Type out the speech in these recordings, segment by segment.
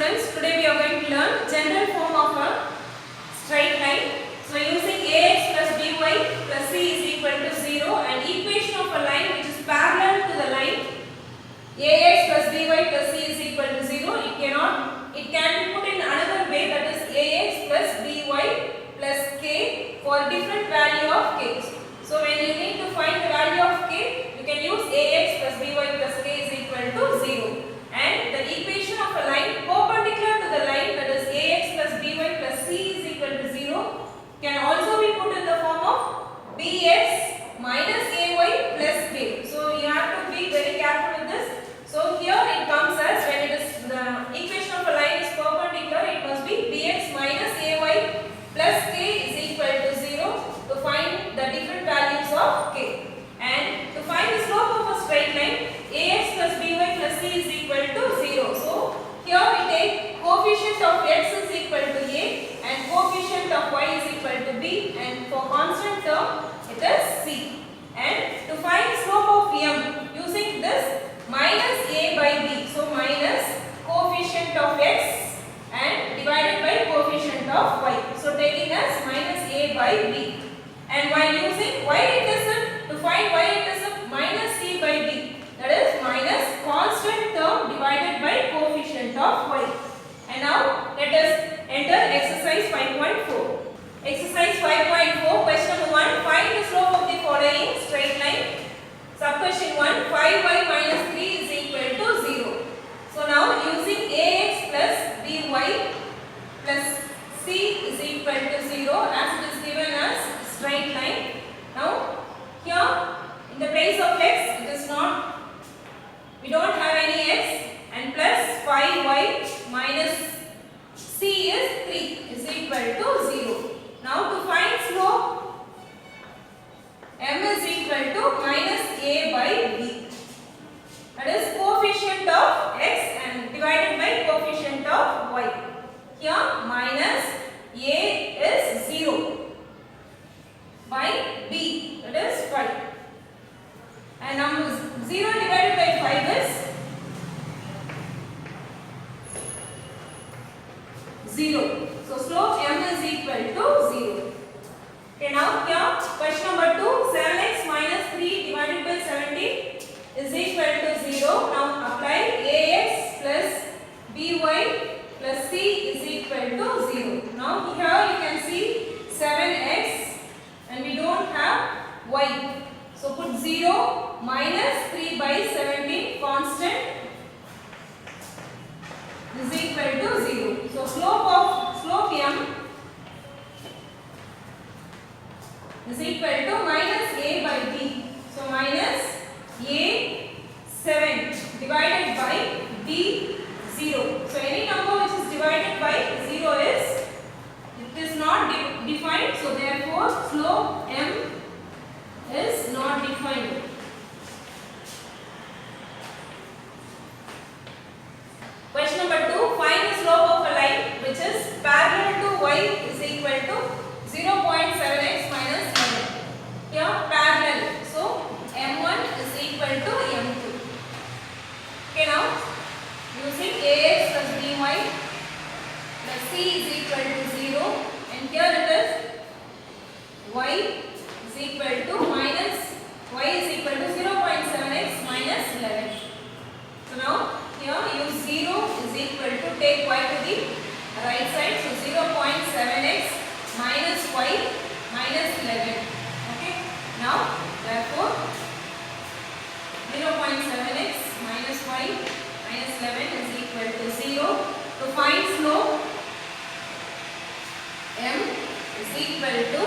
students, today we are going to learn general form of a straight line. So using ax plus by plus c is equal to 0 and equation of a line which is parallel to the line ax plus by plus c is equal to 0. It can be put in another way, that is ax plus by plus k for different value of k. So when you need to find the value of k, you can use ax plus by plus k is equal to 0. And the equation of a line perpendicular to the line, that is ax plus by plus c is equal to 0, can also be put in the form of bx minus ay plus k. So you have to be very careful with this. So here it comes as, when it is the equation of a line is perpendicular, it must be bx minus ay plus k is equal to 0 to find the different values of k. And to find the slope of a straight line, ax plus by plus c is equal to 0. So here we take coefficient of x is equal to a and coefficient of y is equal to b, and for constant term it is c. And to find slope of m, using this minus a by b, so minus coefficient of x and divided by coefficient of y, so taking as minus a by b. And while using y-intercept, to find y-intercept minus c by d, that is minus constant term divided by coefficient of y. And now let us enter exercise 5.4. Exercise 5.4, question number 1, find the slope of the following straight line. Sub-question 1, 5y minus 3 is equal to 0. So now using ax plus by plus c is equal to 0 as it is given as straight line. Now here in the place of x, it is not, we don't have any x, and plus 5y minus c is 3 is equal to 0. Now to find slope, m is equal to minus a by b, that is coefficient of x and divided by coefficient of y. Here minus a is 0 by b, that is 5, and number 0 divided by 5 is 0. So slope m is equal to 0. Okay, now here question number 2, 7x minus 3 divided by 17 is equal to 0. Now apply ax plus by plus c is equal to 0. Now here you can see 7x and we don't have y. So put 0 minus 3 by 17 constant is equal to 0. So slope m is equal to minus a by b. So minus a 7 divided by b 0. So any number which is divided by 0 is not defined. So therefore slope m is not defined. Question number 2, find the slope of a line which is parallel to y is equal to 0.7x minus 11. Here parallel, so m1 is equal to m2. Okay, now using ax plus by plus c is equal to 0, and here it is y is equal to minus y is equal to 0.7x minus 11. So now here use 0 is equal to, take y to the right side, so 0.7x minus y minus 11. Okay, now therefore 0.7x minus y minus 11 is equal to 0. To find slope, m is equal to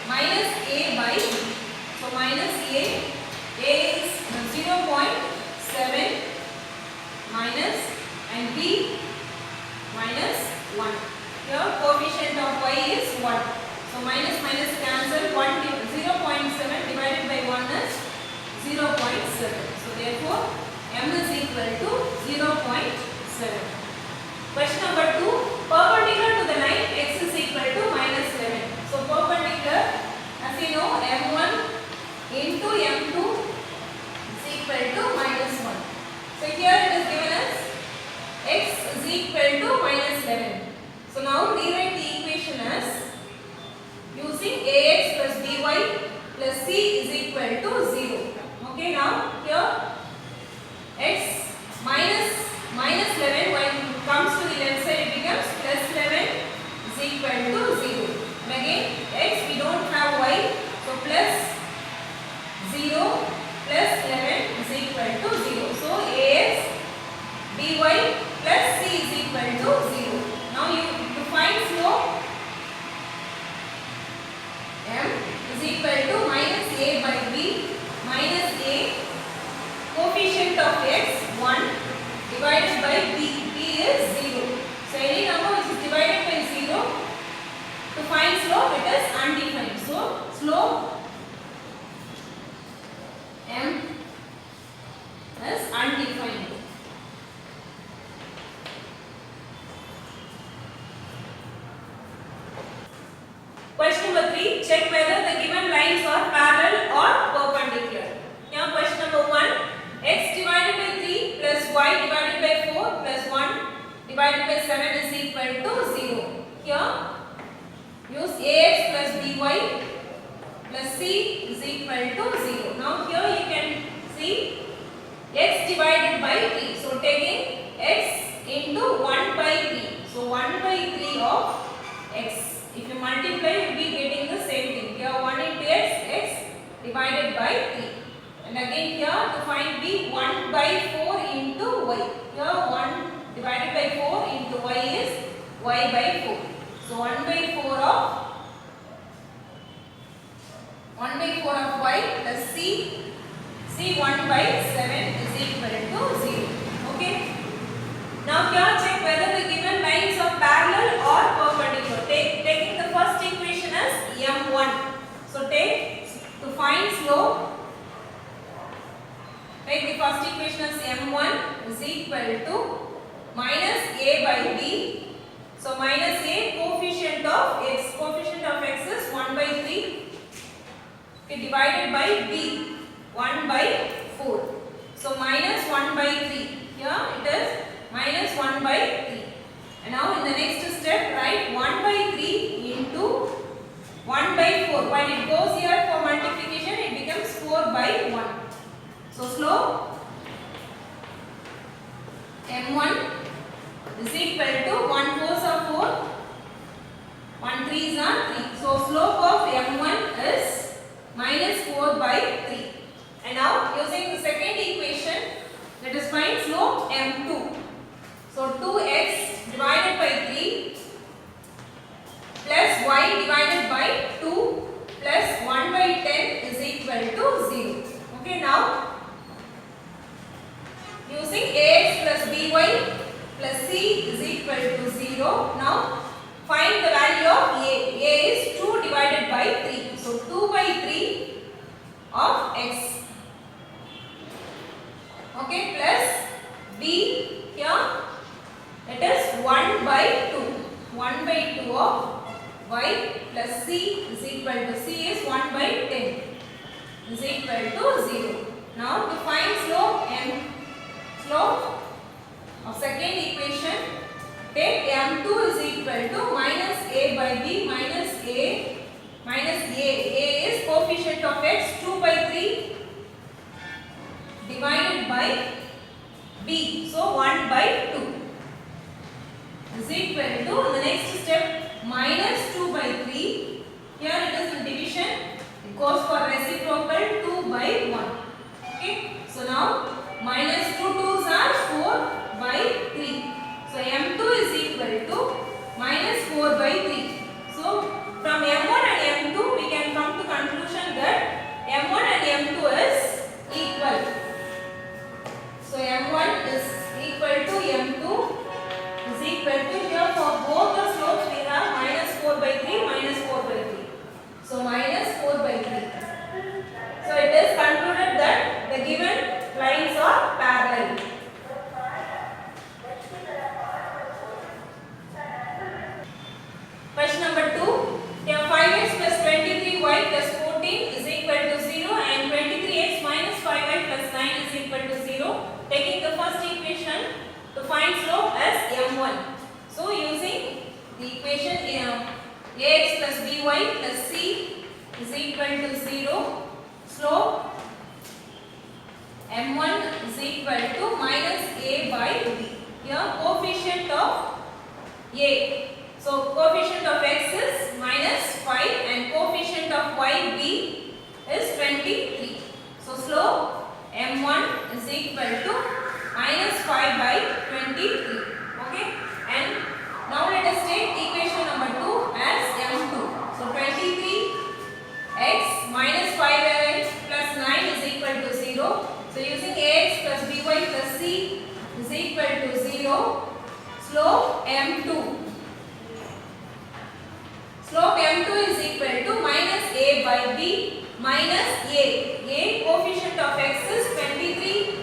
minus a by b. So minus a is 0.7 minus and b minus 1. Here coefficient of y is 1. So minus minus cancel, 0.7 divided by 1 is 0.7. So therefore m is equal to 0.7. Question number 2, perpendicular to the line x is equal to minus 11. So perpendicular, as you know, m1 into m2 is equal to minus now rewrite the equation as using ax plus by plus c is equal to 0. Okay, now here x minus 11 when it comes to the left side it becomes plus 11 is equal to 0. And again x we don't have y, so plus 0 plus 11 is equal to 0. So ax by plus c is equal to 0. Now you to find slope m is equal to minus a by b minus a coefficient of x 1 divided by b. B is 0. So any number which is divided by 0, to find slope it is undefined. So slope m is undefined. Question number 3. Check whether the given lines are parallel or perpendicular. Here question number 1. X divided by 3 plus y divided by 4 plus 1 divided by 7 is equal to 0. Here use ax plus by plus c is equal to 0. Now here you can see x divided by 3. So taking x into 1 by 3. So 1 by 3 of x. If you multiply, you will be getting the same thing. Here 1 into x, x divided by 3. And again here to find b, 1 by 4 into y. Here 1 divided by 4 into y is y by 4. So 1 by 4 of y plus c 1 by 7 is equal to 0. Okay. Now here check whether the given lines are parallel or perpendicular. Taking the first equation as m1. So to find slope, take the first equation as m1 is equal to minus a by b. So minus a coefficient of x is 1 by 3. Okay, divided by b 1 by 4. So minus 1 by 3. Here it is minus 1 by 3. And now in the next step write 1 by 3 into 1 by 4. When it goes here for multiplication it becomes 4 by 1. So slope m1 is equal to 1 4s are 4, 1 3s are 3. So slope of m1 is minus 4 by 3. And now using the second equation, let us find slope m2. So 2x divided by 3 plus y divided by 2 plus 1 by 10 is equal to 0. Okay, now using ax plus by plus c is equal to 0. Now find the value of a. A is 2 divided by 3. So 2 by 3 of x. Okay, plus b here it is 1 by 2. 1 by 2 of y plus c is equal to c is 1 by 10 is equal to 0. Now to find slope of second equation, take m2 is equal to minus a by b minus a. A is coefficient of x 2 by 3 divided by b. So 1 by 2 is equal to the next step minus 2 by 3. Here it is in division. It goes for reciprocal 2 by 1. Okay. So now minus 2 2s are 4 by 3. So m2 is equal to minus 4 by 3. So from m1 and m2 we can come to conclusion that m1 and m2 is equal. So m1 is equal to m2 is equal to, here for both the slopes we have minus 4 by 3 minus 4 by 3. So minus 4 by 3. So it is concluded that the given lines are parallel. Question number 2. Here 5x plus 23y plus 14 is equal to 0 and 23x minus 5y plus 9 is equal to 0. Taking the first equation to find slope as m1. So using the equation by plus c is equal to 0. Slope m1 is equal to minus a by b. Here coefficient of a. So coefficient of x is minus 5 and coefficient of y b is 23. So slope m1 is equal to minus 5 by 23. Okay, and now let us take equation number 2 as m2. So 23 x minus 5y plus 9 is equal to 0. So using ax plus by plus c is equal to 0. Slope m2. Slope m2 is equal to minus a by b minus a. A coefficient of x is 23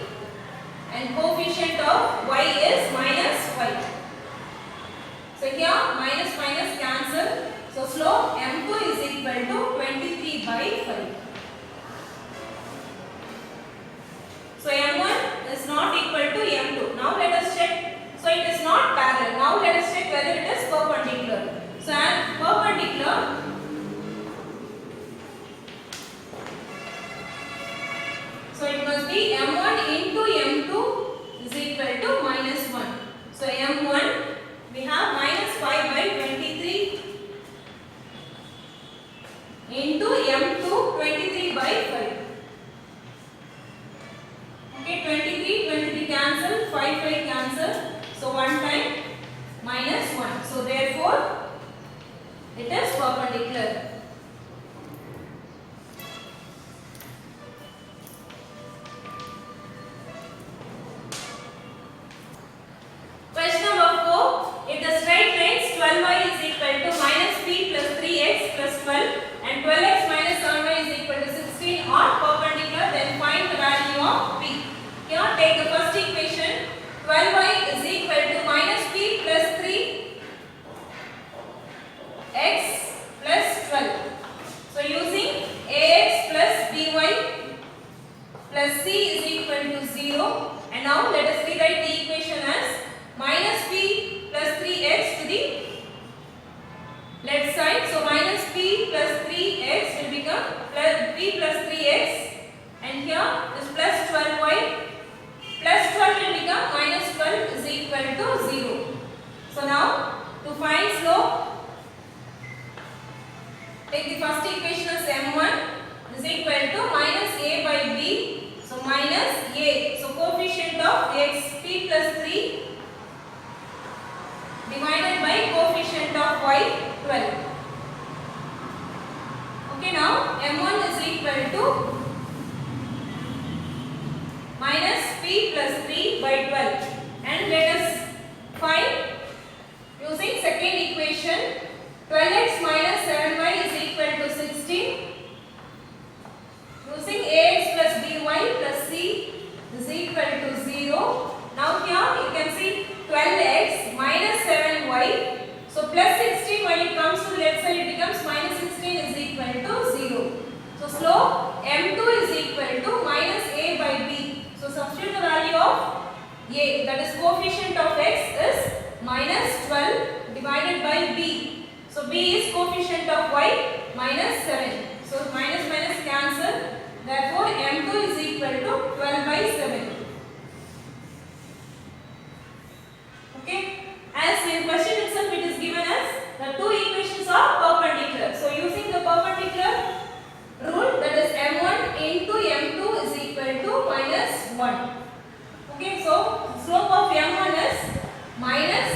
and coefficient of y is minus 5. So here minus minus cancel. So slope m2 is equal to 23 by 5. So m1 is not equal to m2. Now let us check. So it is not parallel. Now let us check whether it is perpendicular. So as perpendicular, so it must be m1 into m2 is equal to minus 1. So m1 we have minus 5 by 23 into m2 23 by 5. Okay, 23 cancel, 5 cancel. So 1 time minus 1. So therefore it is perpendicular. Question number 4. If the straight lines 12y is equal to minus p plus 3x plus 12 and 12x minus 7y is equal to 16 are perpendicular, then find the value of p. Here take the first equation. 12y is equal to minus p plus 3 x plus 12. So using ax plus by plus c is equal to 0, and now let us rewrite the equation as minus p plus 3x to the left side. So minus p plus 3x will become plus p plus 3x, and here this plus 12y plus 12 will become minus 12 is equal to 0. So now to find slope, take the first equation as m1 is equal to minus a by b. So minus a. So coefficient of x p plus 3 divided by coefficient of y 12. Okay, now m1 is equal to minus p plus 3 by 12, and let us find using second equation. 12x minus 7y is equal to 16. Using ax plus by plus c is equal to 0. Now here you can see 12x minus 7y. So plus 16, when it comes to the left side it becomes minus 16 is equal to 0. So slope m2 is equal to minus a by b. So substitute the value of a, that is coefficient of x is minus 12 divided by b. So b is coefficient of y minus 7. So minus minus cancel. Therefore m2 is equal to 12 by 7. Okay. As in question itself it is given as the two equations are perpendicular. So using the perpendicular rule, that is m1 into m2 is equal to minus 1. Okay. So slope of m1 is minus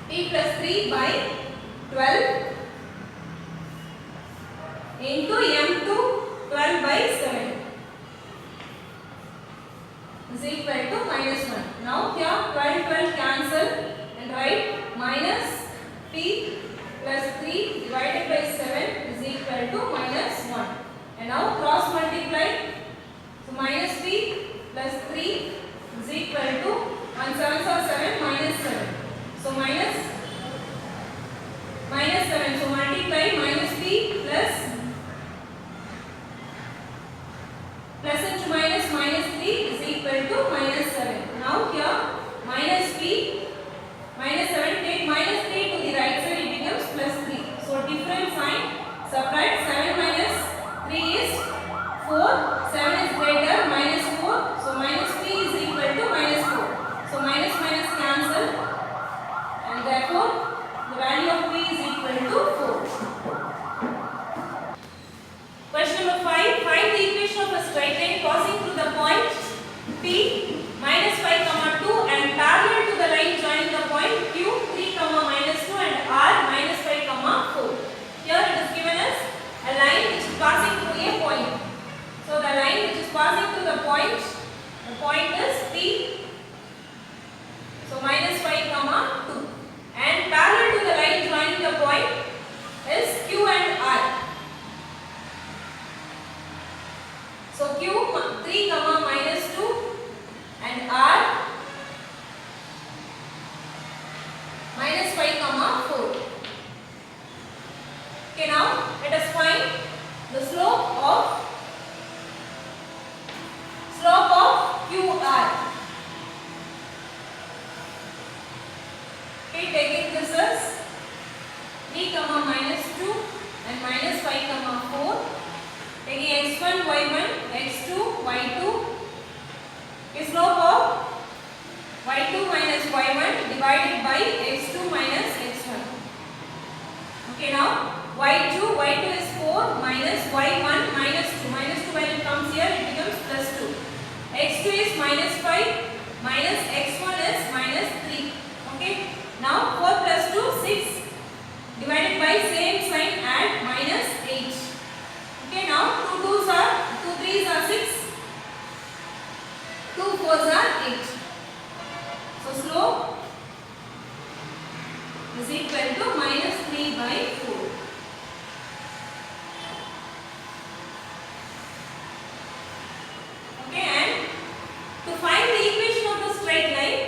p plus 3 by 12 into m2 12 by 7 is equal to minus 1. Now here 12 cancel and write minus p plus 3 divided by 7 is equal to minus 1. And now cross multiply. So minus p plus 3 is equal to 1 7 are 7 minus 7. So minus 7. So multiply minus p plus into minus 3 is equal to minus 7. Now here minus p minus 7, take minus 3 to the right side, it becomes plus 3. So minus 5 comma 2 and parallel to the line joining the point Q 3 comma minus 2 and R minus 5 comma 4. Here it is given as a line which is passing through a point. So the line which is passing through the point is P. So minus 5 comma 2 and parallel to the line joining the point is Q and R. So Q 3 comma minus 2 and R minus 5 comma 4. Okay, now let us find the slope of QR. Okay, taking this as 3 comma minus 2 and minus 5 comma 4. Taking x1, y1, x2, y2. Okay, slope of y2 minus y1 divided by x2 minus x1. Okay, now y2 is 4 minus y1 minus 2. Minus 2 when it comes here it becomes plus 2. x2 is minus 5 minus x1 is minus 3. Okay, now 4 plus 2 6 divided by same sign add minus 8. Okay, now 2 3s are 6, 2 4s are 8. So slope is equal to minus 3 by 4. Okay, and to find the equation of the straight line,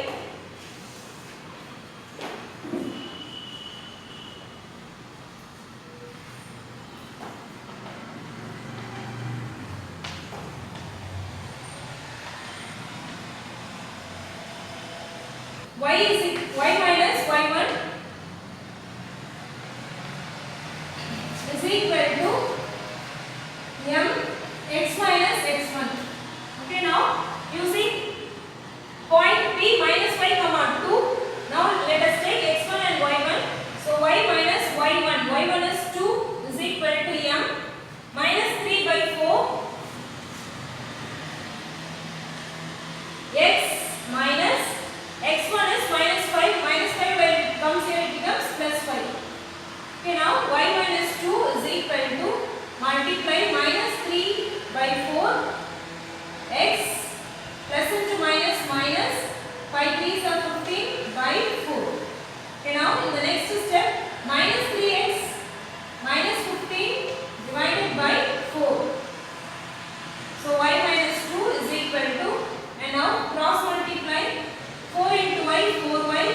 y minus y1 is equal to m x minus x1. Okay, now using point P minus 5 comma 2, now let us take x1 and y1. So y minus y1 is 2 is equal to m minus 3 by 4 x minus x1 is minus 5 when it comes here it becomes plus 5. Okay, now y minus 2 is equal to multiply minus 3 by 4 x plus into minus 5 3s are 15 by 4. Okay, now in the next step minus 3x minus 15 divided by 4. So y minus 2 is equal to, and now cross multiply 4 into y 4y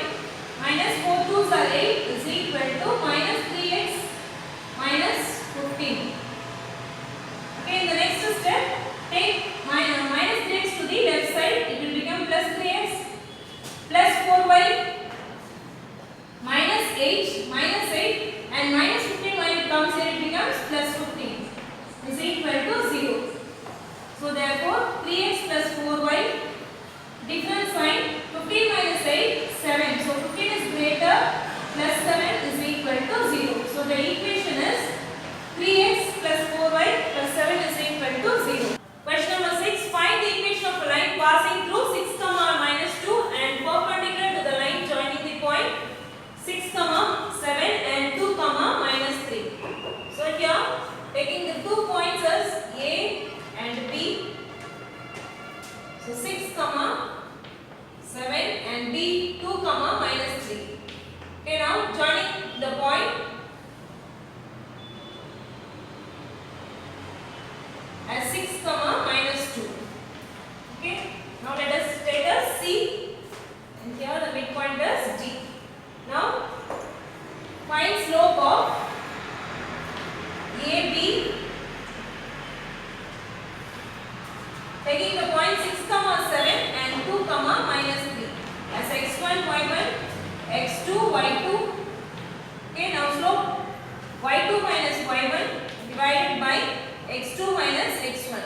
minus 4 2s are 8 is equal to minus 3x minus 15. Okay, in the next step take minus 3x to the left side, it will become plus 3x plus 4y minus 8 and minus 15 when it comes here it becomes plus 15 is equal to 0. So therefore 3x plus 4y different sign 15 minus 8 7. So 15 is greater plus 7 is equal to 0. So the equation is 3x plus 4y plus 7 is equal to 0. Question number 6. Find the equation of a line passing through 6 comma minus 2 and perpendicular to the line joining the point 6 comma 7 and 2 comma minus 3. So here taking the 2 points as A and B. So 6 comma 7 and B 2 comma minus 3. Okay, now joining the point as 6 comma minus 2. Okay, now let us take a C and here the midpoint is D. Now find slope of AB taking the point 6 comma 7 and 2 comma minus 3 as x1 y1 x2 y2. Okay, now slope y2 minus y1 divided by x2 minus x1.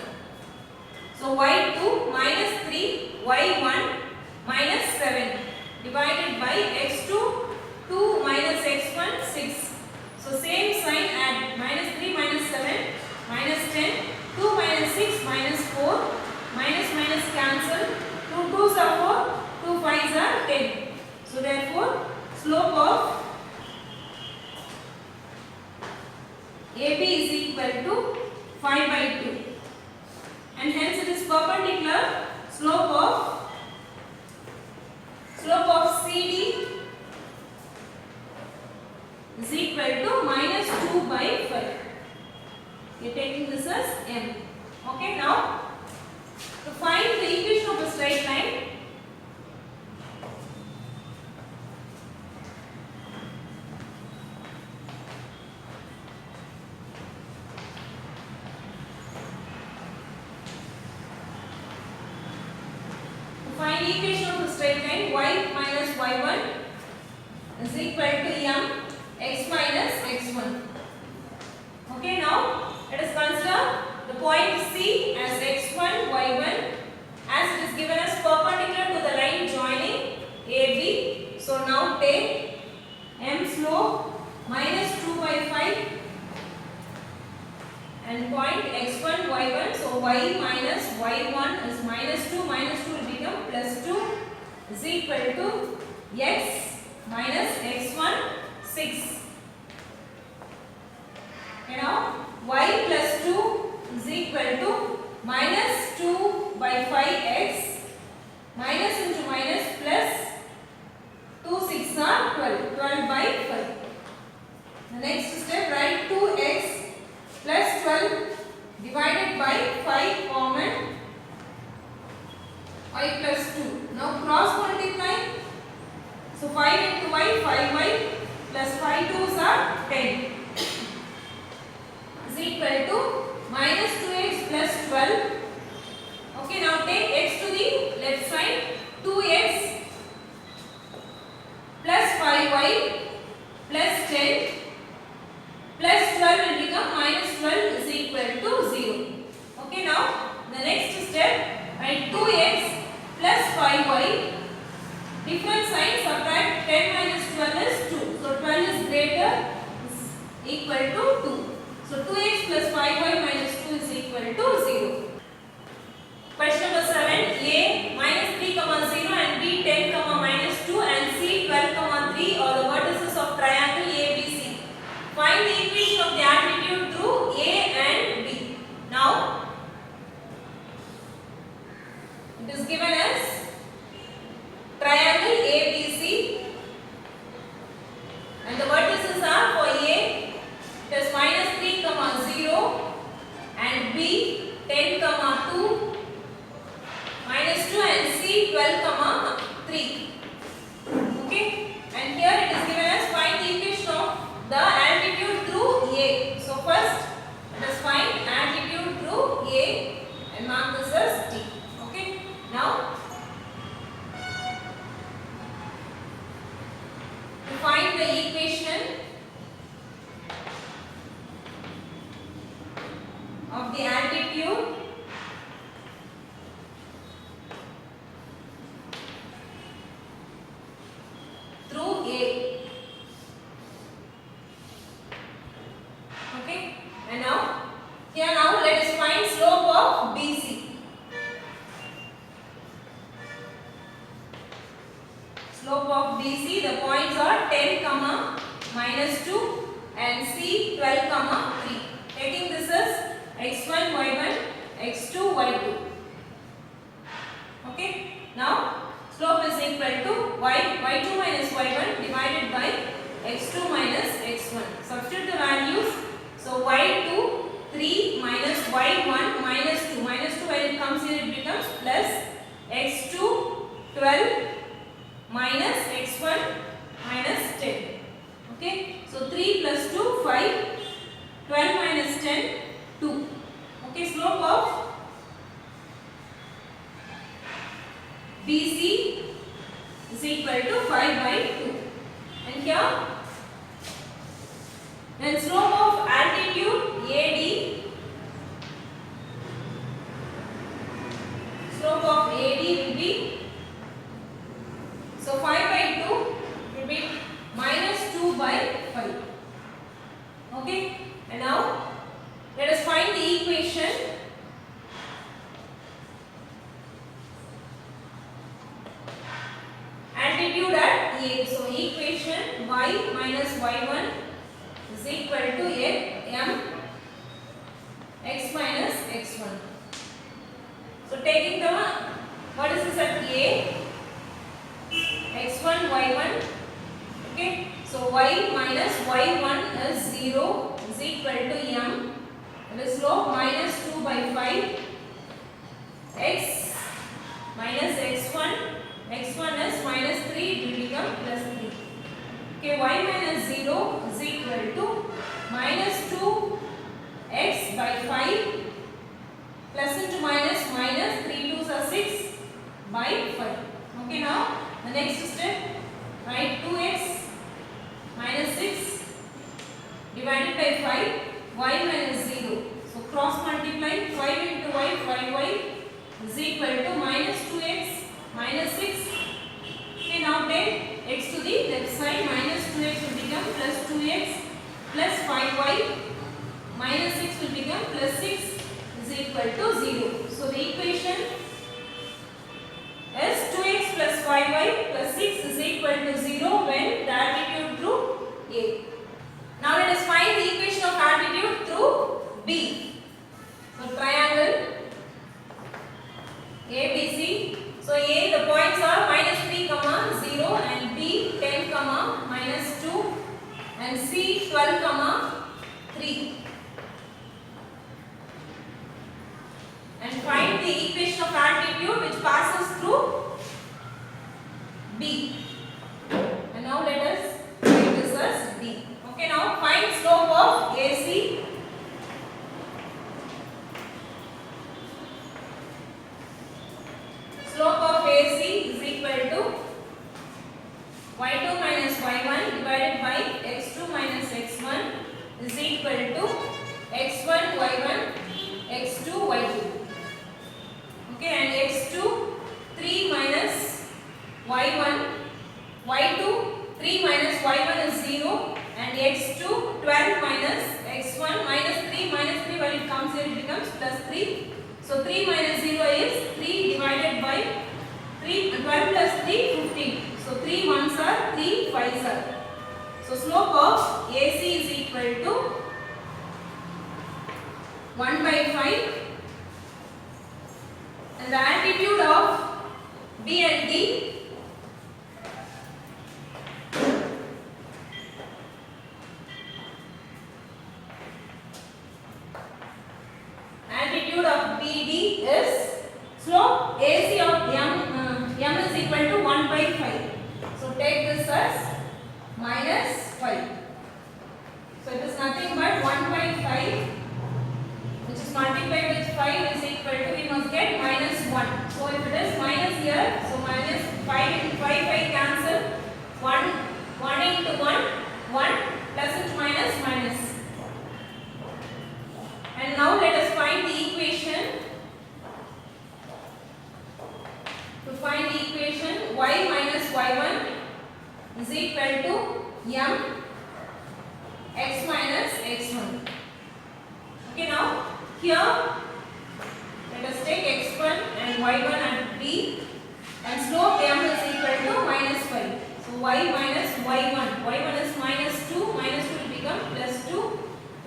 So y2 minus 3 y1 minus 7 divided by x2 2 minus x1 6. So same sign add minus 3 minus 7 minus 10 2 minus 6 minus 4 minus cancel 2 2s are find equation of the straight line y minus y1 is equal to m x minus x1. Okay, now let us consider the point C as x1, y1 as it is given as perpendicular to the line joining AB. So now take m slope minus 2 by 5 and point x1, y1. So y minus y1 is minus 2 will become plus 2 is equal to x minus x1 6. Okay, now y plus 2 is equal to minus 2 by 5x minus into minus plus 2 6 are 12 by 5. The next step, write 2x plus 12 divided by 5 common y plus 2. Now cross multiply. So 5 into y, 5y plus 5 2s are 10 is equal to minus 2x plus 12. Okay, now take x to the left side. 2x plus 5y plus 10 plus 12 will become minus 12 is equal to 0. Okay, now the next step, write 2x plus 5y. Different sign, subtract 10 minus 12 is 2. So 12 is greater is equal to 2. So 2x plus 5y minus 2 is equal to 0. Question number 7. A minus 3, 0 and B 10, minus 2 and C 12, 3 are the vertices of triangle ABC. Find the equation of the altitude through A and B. Now, it is given as triangle ABC and the vertices are for A it is minus 3, 0 and B 10, 2 minus 2 and C 12, 3. Okay, and here it is given as find the equation of the altitude through A. So first let us find altitude through A and mark this as T. Okay, now to find the equation of the altitude through A. Okay, and now here now let us find slope of BC. Slope of BC, the points are 10, minus 2 and C 12, 3. Taking this as x1, y1, x2, y2. Okay, now slope is equal to y2 minus y1 divided by x2 minus x1. Substitute the values. So y2 3 minus y1 minus 2. Minus 2 when it comes here it becomes plus x2 12 minus x1 minus 10. Okay, so 3 plus 2 5 12 minus 10 2. Okay, slope of BC is equal to 5 by 2. And here then slope of altitude AD, slope of AD will be, so 5 by 2 will be minus 2 by 5. Okay, and now let us find the equation altitude at A. So equation y minus y1 is equal to m x minus x1. So taking the what is this at A, x1, y1. Okay, so y minus y1 is 0 is equal to m. The slope minus 2 by 5 x minus x1 is minus 3 it will become plus 3. Okay, y minus 0 is equal to minus 2 x by 5 plus into minus 3 2s are 6 by 5. Okay, now the next step, write 2x minus 6 divided by 5, y minus 0. So cross multiply 5 into y, 5y is equal to minus 2x minus 6. Okay, now take x to the left side, minus 2x will become plus 2x plus 5y minus 6 will become plus 6 is equal to 0. So the equation is 2x plus 5y plus 6 is equal to 0 when the altitude through A. Now let us find the equation of altitude through B. So triangle ABC. So A, the points are minus 3, 0 and B 10, minus 2 and C 12, 3. And find the equation of altitude which passes through B. And now let us write this as D. Okay, now find slope of AC. Slope of AC is equal to y2 minus y1 divided by x2 minus x1 is equal to x1 y1 x2 y2. Okay, and x2 3 minus y1 y2 3 minus y1 is 0 and x2 12 minus x1 minus 3 when it comes here it becomes plus 3. So 3 minus 0 is 3 divided by 3, 12 plus 3 15. So 3 ones are 3 5s are. So slope of AC is equal to 1 by 5 and the altitude of B and D BD is slope AC of M is equal to 1 by 5. So take this as minus 5. So it is nothing but 1 by 5 which is multiplied with 5 is equal to, we must get minus 1. So if it is minus here, so minus 5 into 5 cancel, 1 into 1 plus into minus. And now let us find the equation. To find the equation, y minus y1 is equal to m x minus x1. Okay, now here let us take x1 and y1 at B and slope m is equal to minus 5. So y minus y1 is minus 2 will become plus 2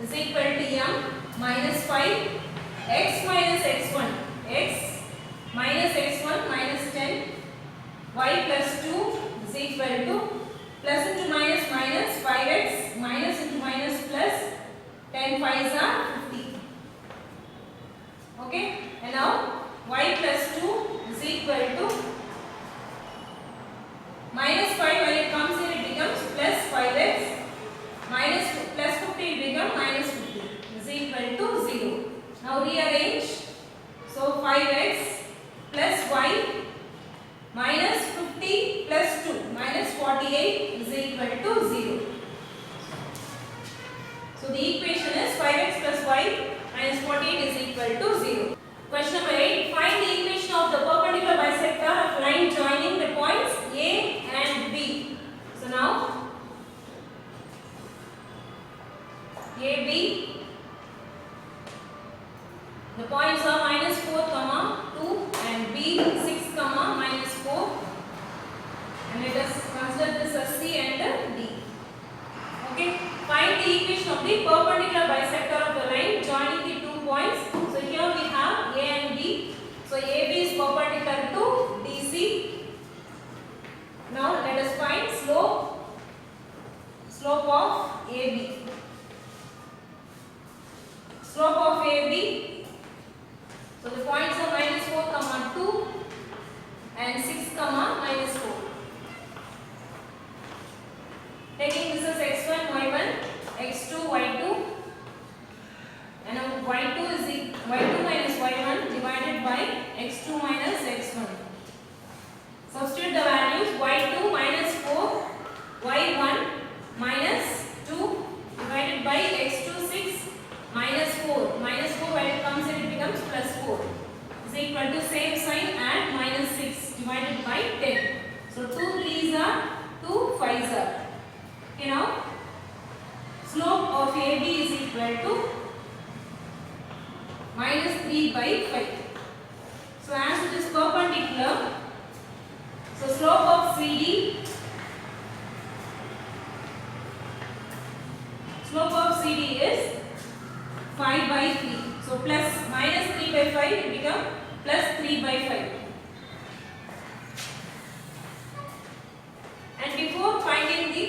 is equal to m minus 5 x minus x1 x minus x1 minus 10 y plus 2 is equal to plus into minus 5x minus into minus plus 10 5s are 50. Okay, and now y plus 2 is equal to minus 5 when it comes here it becomes plus 5x minus plus 50 it becomes minus 50 is equal to 0. Now rearrange. So 5x plus y minus 50 plus 2 minus 48 is equal to 0. So the equation is 5x plus y minus 48 is equal to 0. Question number 8. Find the equation of the perpendicular bisector of line joining the points A and B. So now AB, the points are minus 4, 2 and B 6, minus 4, and let us consider this as C and D. Okay, find the equation of the perpendicular bisector of the line joining the 2 points. So here we have A and B. So AB is perpendicular to DC. Now let us find slope of AB. Slope of AB. So the points are minus 4, 2 and 6, minus 4. Taking this as x1, y1, x2, y2, and now y2 is y2 minus y1 divided by x2 minus x1. 10. So 2 3s are 2 5s are. Okay, now slope of AB is equal to minus 3 by 5. So as it is perpendicular, so slope of CD is 5 by 3. So plus minus 3 by 5 will become plus 3 by 5. And before finding the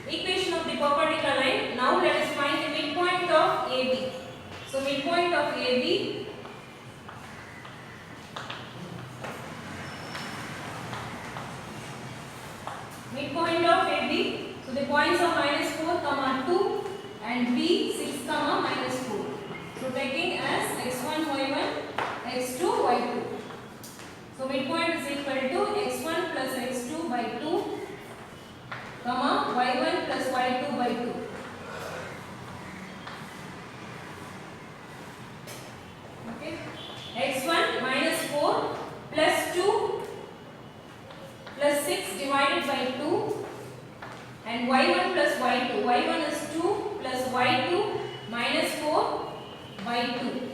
equation of the perpendicular line, now let us find the midpoint of AB. So midpoint of AB so the points are minus 4 comma 2 and B 6 comma minus 4. So taking as x1 y1 x2 y2. So midpoint is equal to x1 plus x2 by 2 comma y1 plus y2 by 2. Okay, x1 minus 4 plus 2 plus 6 divided by 2 and y1 plus y2. y1 is 2 plus y2 minus 4 by 2.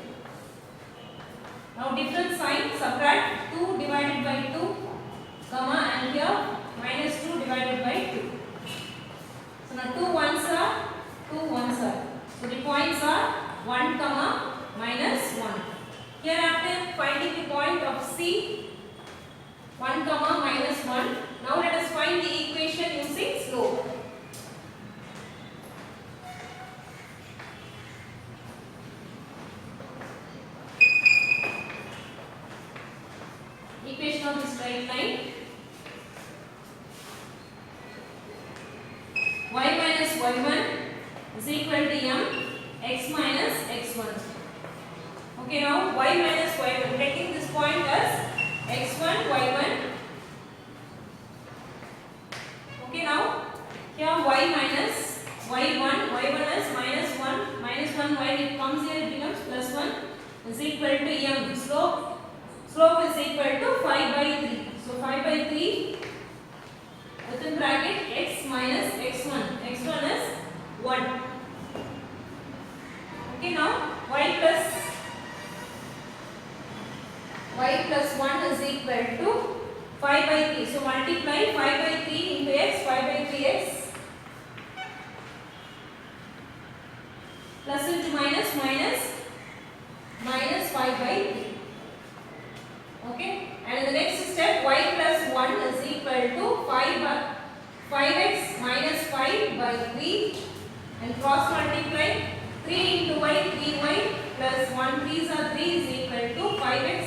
Now different sign, subtract 2 divided by 2 comma and here minus 2 divided by 2. So now 2 ones are 2 ones are. So the points are 1 comma minus 1. Here after finding the point of C 1 comma minus 1. Now let us find the equation using slope. Equation of the straight line. Y minus y1 is equal to m x minus x1. Okay, now y minus y1, taking this point as x1 y1. Okay, now here y minus y1, y1 is minus 1, minus 1 when it comes here it becomes plus 1 is equal to m. Slope is equal to 5 by 3. So 5 by 3 within bracket x minus x1. x1 is 1. Okay, now y plus 1 is equal to 5 by 3. So multiply 5 by 3 into x, 5 by 3x plus into minus minus 5 by 3. Okay, and in the next step y plus 1 is equal to 5x minus 5 by 3 and cross multiply 3 into y, 3y plus 1 3s are 3 is equal to 5x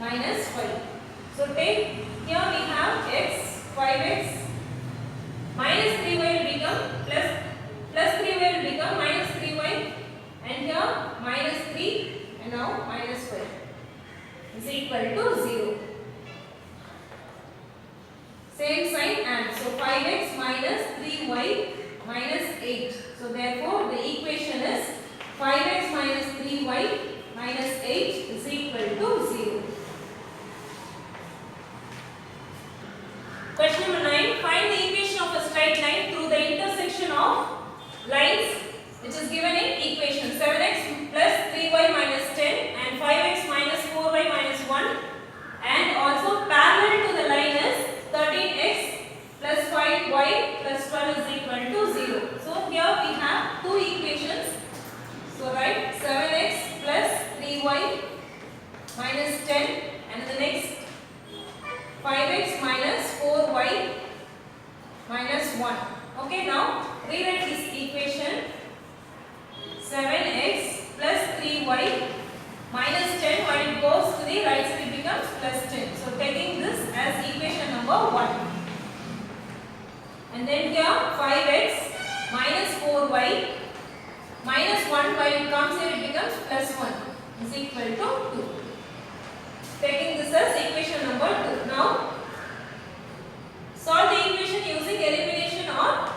minus 5. So take here we have x, 5x minus 3y will become plus 3y will become minus 3y and here minus 3 and now minus 5 is equal to 0. Same sign and so 5x minus 3y minus 8. So therefore the equation is 5x minus 3y minus 8 is equal to 0. Question number 9. Find the equation of a straight line through the intersection of lines which is given in equation 7x plus 3y minus 10 and 5x minus 4y minus 1 and also parallel to the line is 13x plus 5y plus 12 is equal to 0. So here we have two equations. So write 7x plus 3y minus 10 and the next 5x minus 4y minus 1. Okay, now rewrite this equation 7x plus 3y minus 10 when it goes to the right side it becomes plus 10. So taking this as equation number 1. And then here 5x minus 4y minus 1 when it comes here it becomes plus 1 is equal to 2. Taking this as equation number 2. Now solve the equation using elimination or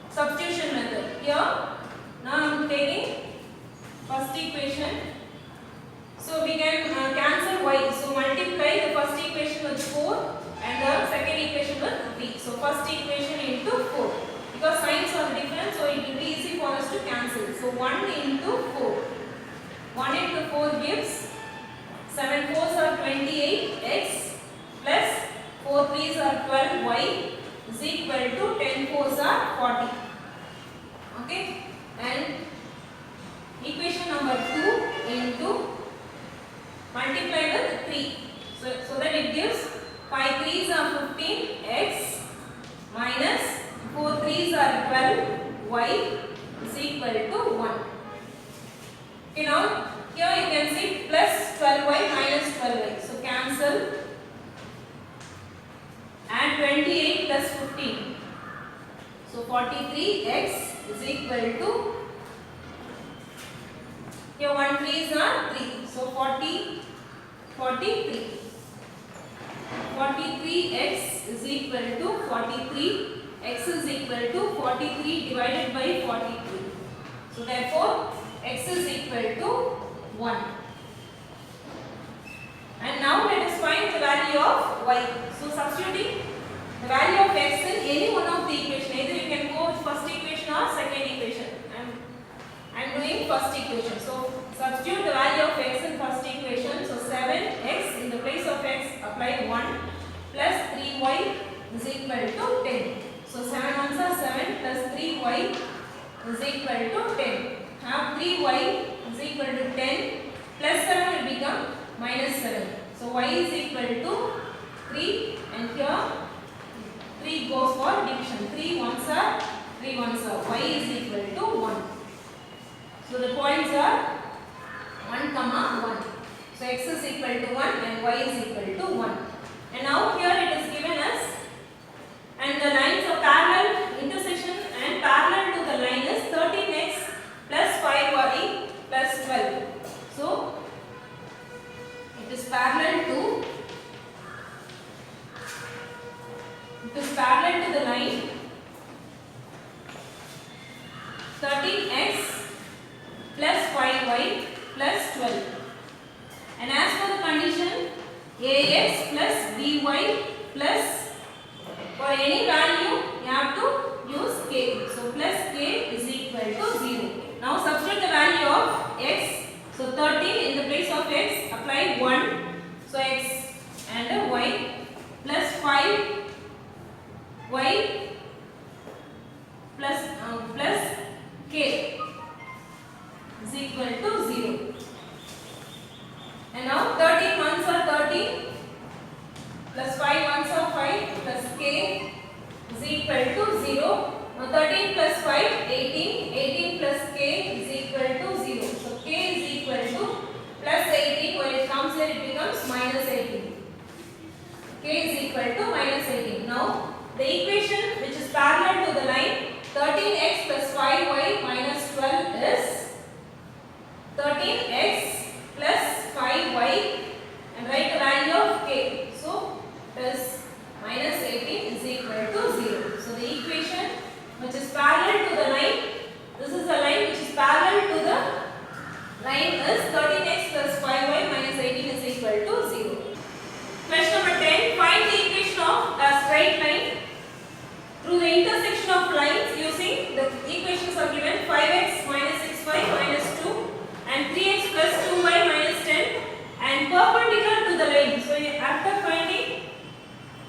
substitution method. Here now I am taking first equation. So we can cancel y. So multiply the first equation with 4 and the second So first equation into 4. Because signs are different, so it will be easy for us to cancel. So 1 into 4. 1 into 4 gives 7 4s are 28x plus 4 3s are 12y is equal to 10 4s are 40. Okay, and equation number 2 into multiply with 3. So that it gives 5 3s are 15x minus 4 3s are 12y is equal to 1. Okay, now here you can see plus 12y minus 12y. So cancel. Add 28 plus 15. So 43x is equal to, here 1 3s are 3. So 43. 43x is equal to 43. X is equal to 43 divided by 43. So therefore x is equal to 1. And now let us find the value of y. So substituting the value of x in any one of the equation. Either you can go with first equation or second equation. I am doing first equation. So substitute the value of x in first equation. So 7x in the place of x apply 1 plus 3y is equal to 10. So 7 ones are 7 plus 3y is equal to 10. Have 3y is equal to 10 plus 7 will become minus 7. So y is equal to 3 and here 3 goes for division. 3 ones are y is equal to 1. So the points are 1 comma 1. So x is equal to 1 and y is equal to 1. And now here it is given us, and the lines of parallel intersection and parallel to the line is 13x plus 5y plus 12. So it is parallel to the line 13x plus 5y plus 12. And as for the condition, ax plus by plus, for any value you have to use k. So plus k is equal to 0. Now substitute the value of x. So 13 in the place of x apply 1. So x and y plus 5 y plus k is equal to 0. And now 13 ones are 13 plus 5 ones are 5 plus k is equal to 0. Now 13 plus 5 18. 18 plus k is equal to 0. So k is equal to plus 18. When it comes here it becomes minus 18. K is equal to minus 18. Now the equation which is parallel to the line 13x plus 5y minus 12 is 13x plus 5y and write the value of k. So plus minus 18 is equal to 0. So the equation which is parallel to the line, this is the line which is parallel to the line is 13x plus 5y minus 18 is equal to 0. Question number 10. Find the equation of a straight line through the intersection of lines using the equations are given 5x minus 6y minus 2 and 3x plus 2y minus 10 and perpendicular to the line. So after finding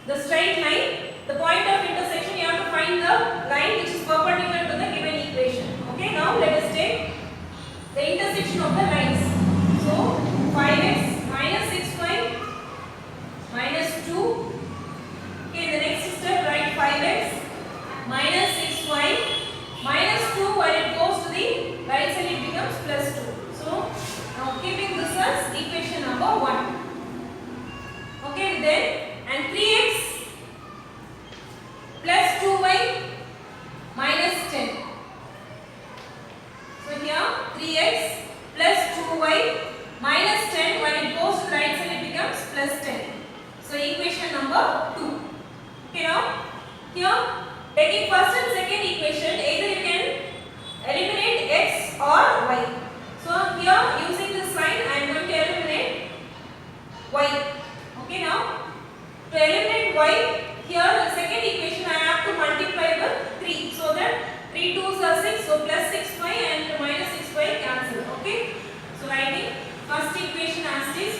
the straight line, the point of intersection, you have to find the line which is perpendicular to the given equation. Okay, now let us take the intersection of the lines. So 5x minus 6y minus 2. Okay, the next step write 5x minus 6y minus 2, while it goes to the right side it becomes plus 2. So now keeping this as equation number 1. Okay, then and 3x plus 2y minus 10. So here 3x plus 2y minus 10, when it goes to the right side it becomes plus 10. So equation number 2. Okay, now here taking first and second equation, either you can eliminate x or y. So here using this sign I am going to eliminate y. Okay, now to eliminate y, here the second equation I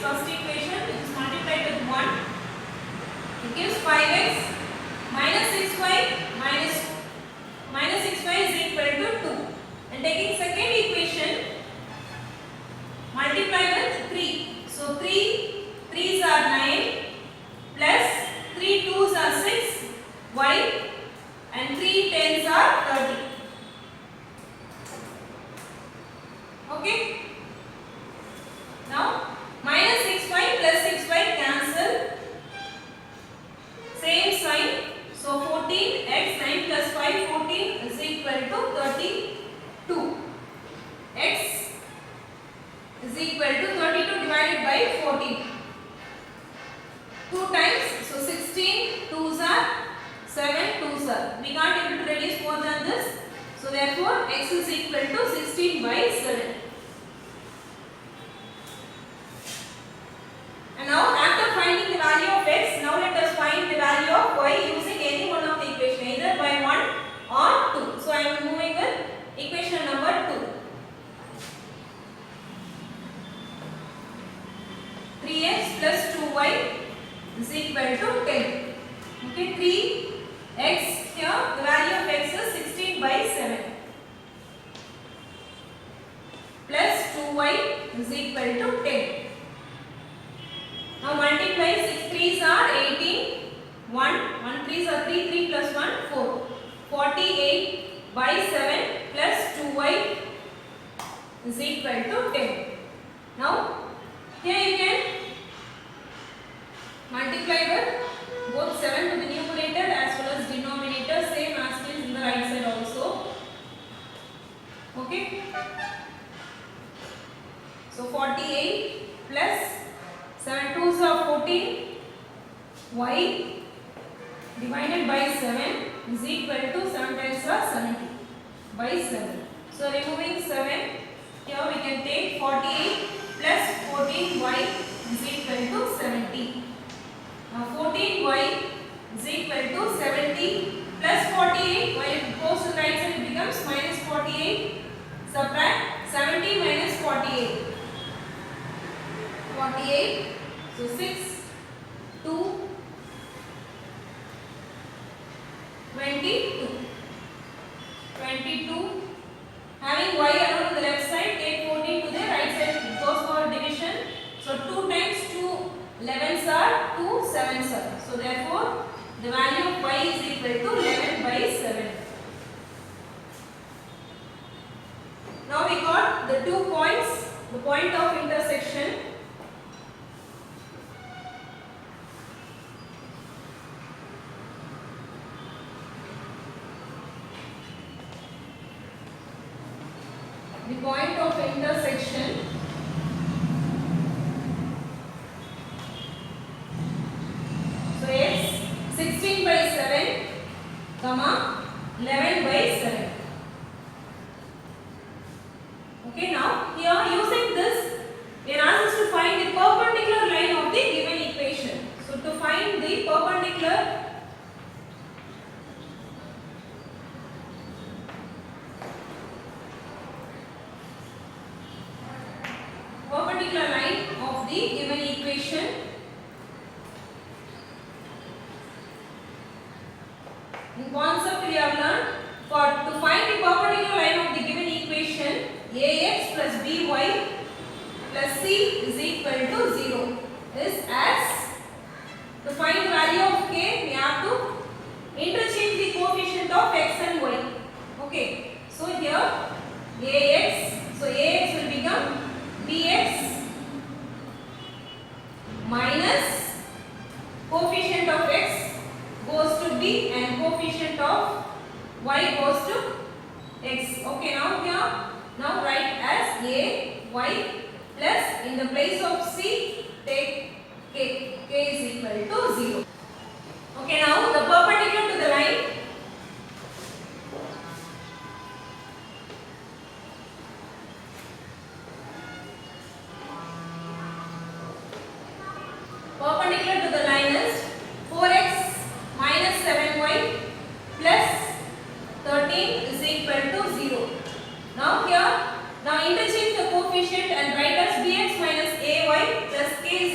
first equation which is multiplied with 1. It gives 5x minus 6y minus 6y is equal to 2. And taking second equation, multiply with 3. So 3 3s are 9 plus 3 2s are 6y and 3 10s are 30. Okay. Now minus 6y plus 6y cancel. Same sign. So 14x 9 plus 5 14 is equal to 32. X is equal to 32 divided by 14. 2 times. So 16 2s are 7 2s are. We can't able to reduce more than this. So therefore x is equal to 16 by 7. And now after finding the value of x, now let us find the value of y using any one of the equation, either by 1 or 2. So I am moving with equation number 2. 3x plus 2y is equal to 10. Okay, 3x, here the value of x is 16 by 7 plus 2y is equal to 10. Now multiply. 6 3s are 18, 1 3s are 3, 3 plus 1 4. 48 by 7 plus 2y is equal to 10. Now here you can multiply with both 7 to the numerator as well as denominator, same as it is in the right side also. Okay. So 48 plus 7 2s are 14 y divided by 7 is equal to 7 times are 70 by 7. So removing 7, here we can take 48 plus 14y is equal to 70. Now 14y is equal to 70 plus 48. While it goes to the right side, it becomes minus 48. Subtract 70 minus 48. 48. So 6, 2, 22. 22. Having y around the left side, take 14 to the right side. It goes for division. So 2 times 2 11s are 2 7s are. So therefore the value of y is equal to 11 by 7. Now we got the 2 points, the point of intersection. The point of intersection. So x 16 by 7, comma 11 by 7. Okay, now here using this, we are asked to find the perpendicular line of the given equation. So to find the perpendicular line of the given equation, in concept we have learned, to find the perpendicular line of the given equation, ax plus by plus c is equal to 0. This as to find the value of k, we have to interchange the coefficient of x and y. Okay, so here ax, so ax will become bx minus coefficient of x goes to b and coefficient of y goes to x. Okay, now here, now write as a y plus in the place of c take k is equal to 0. Okay, now the perpendicular to the line, perpendicular to the line is 4x minus 7y plus 13 is equal to 0. Now here, now interchange the coefficient and write as bx minus ay plus k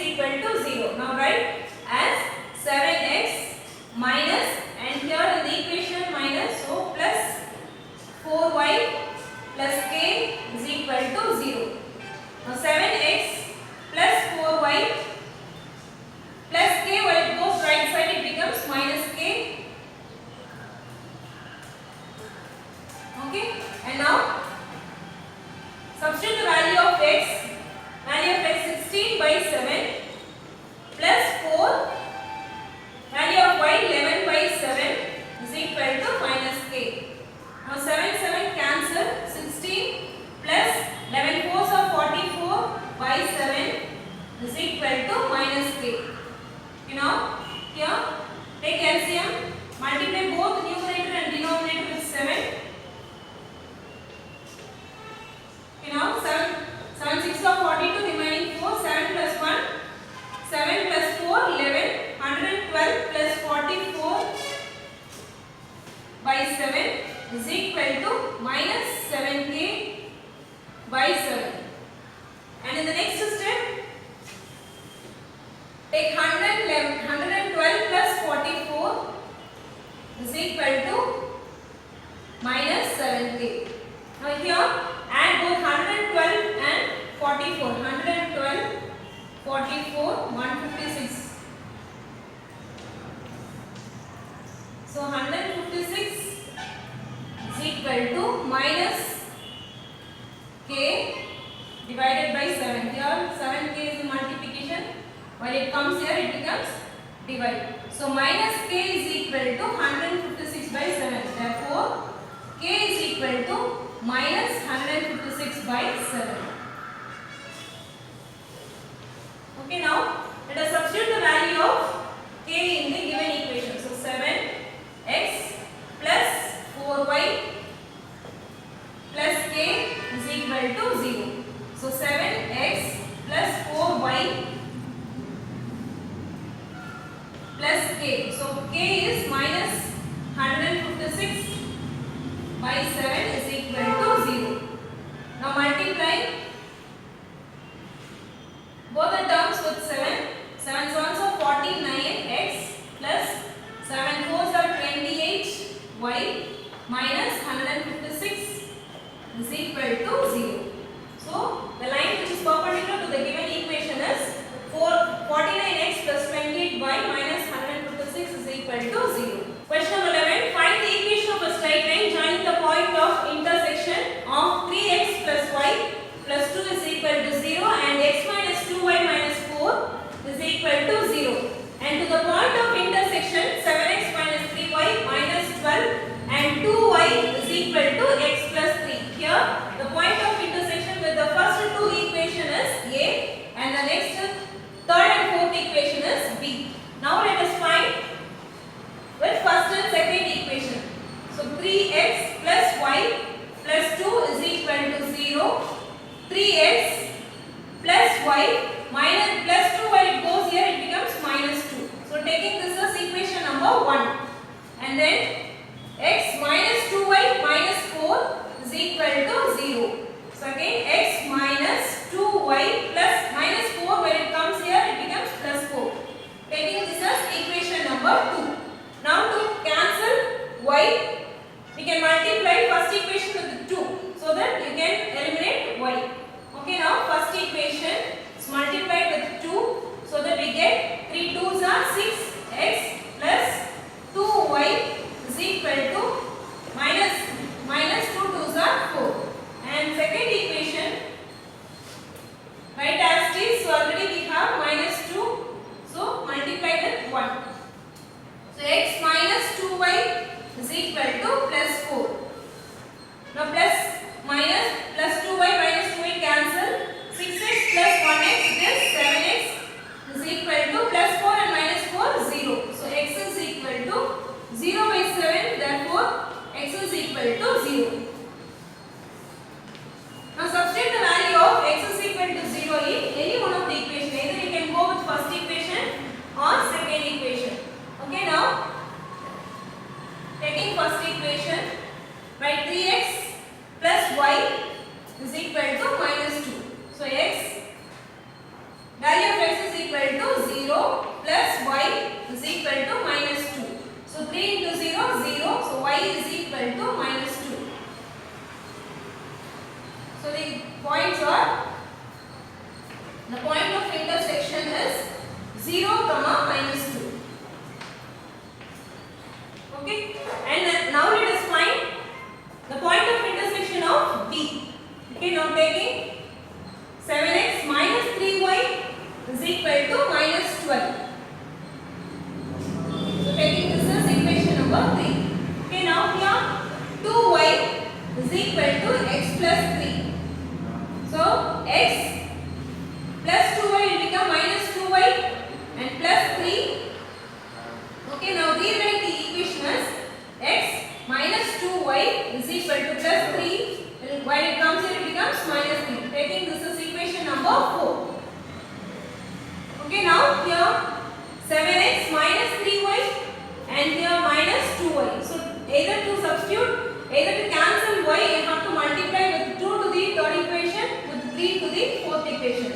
is equal to minus 7k by 7. And in the next step, take 112 plus 44 is equal to minus 7k. Now here add both 112 and 44. 112, 44, 156. So 156 is equal to minus k divided by 7. Here 7k is the multiplication. When it comes here, it becomes divide. So minus k is equal to 156 by 7. Therefore, k is equal to minus 156 by 7. Okay, now let us substitute the value of k in the given equation. So 7x plus 4y plus k is equal to 0. So 7x plus 4y plus k. So k is minus 156 by 7 is equal to 0. Now multiply both the terms with 7. 7 ones are 49x plus 7 fours are 28y minus 156 is equal to 0. So the line which is perpendicular to the given equation is 49x plus 28y minus 156 is equal to 0. Question number 11. Find the equation of a straight line joining the point of intersection of 3x plus y plus 2 is equal to 0 and x minus 2y minus 4 is equal to 0. And to the point of intersection 7x minus 3y minus 12 and 2y is equal to x plus 3. Here the point of intersection with the first two equation is A and the next third and fourth equation is B. Now let us find with first and second equation. So 3x plus y plus 2 is equal to 0. 3x plus y minus plus 2 when it goes here it becomes minus 2. So taking this as equation number 1 and then x minus 2y minus 4 is equal to 0. So again x minus 2y plus minus 4 when it comes here it becomes plus 4. Taking this as equation number 2. Now to cancel y we can multiply first equation with 2 so that you can eliminate y. Okay, now first equation is multiplied with 2 so that we get 3 2s are 6x plus 2y is equal to minus 2 2s are 4. And second equation right as it is, so already we have minus 2 so multiply with 1. So x minus 2y is equal to plus 4. Now plus minus plus 2y minus 2y cancel. 6x plus 1x it is 7x is equal to plus 4 and minus 4 0. So x is equal to 0 by 7. Therefore x is equal to 0. Now substitute the value of x is equal to 0 in any one of the equation. Either you can go with first equation or second equation. Okay, now taking first equation, write 3x plus y is equal to minus 2. So x, value of x is equal to 0 plus y is equal to minus 2. So 3 into 0, 0. So y is equal to minus 2. So the points are, the point of intersection is 0, minus 2. Okay, and now let us find the point of intersection of B. Okay, now taking 7x minus 3y is equal to minus 12. So taking this as equation number 3. Okay, now here 2y is equal to x plus 3. So x plus 2y will become minus 2y and plus 3. Okay, now rewrite the equation as x minus 2y is equal to plus 3. When it comes here it becomes minus 3. Taking this as equation number 4. Okay, now here Either to cancel y, you have to multiply with 2 to the third equation with 3 to the fourth equation.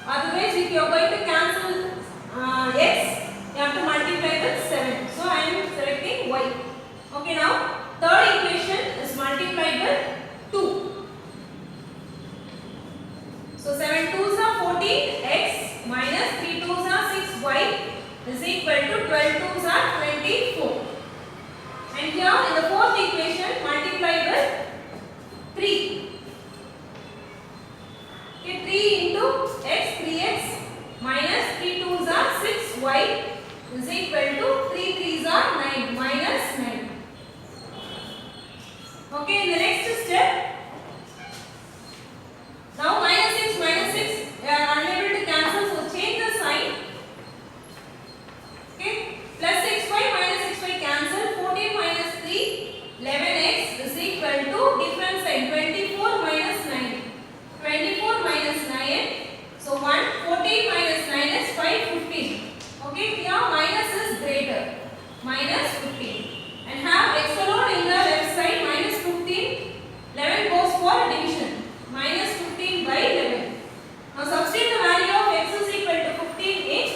Otherwise, if you are going to cancel x, you have to multiply with 7. So I am selecting y. Okay, now third equation is multiplied with 2. So 7 2s are 14x minus 3 2s are 6y is equal to 12 2s are 24. And here in the fourth equation multiply with 3. Okay, 3 into x 3x minus 3 2s are 6y is equal to 3 3s are 9 minus 9. Okay, in the next step, now minus 6 we are unable to cancel, so change the sign. Okay, plus 6y minus 6y cancel, 14 minus 3 11x is equal to different sign 24 minus 9. 24 minus 9, so 1 14 minus 9 is 5 15. Okay, here minus is greater, minus 15, and have excellent in the left side. Minus 15, 11 goes for division, minus 15 by 11. Now substitute the value of x is equal to 15 in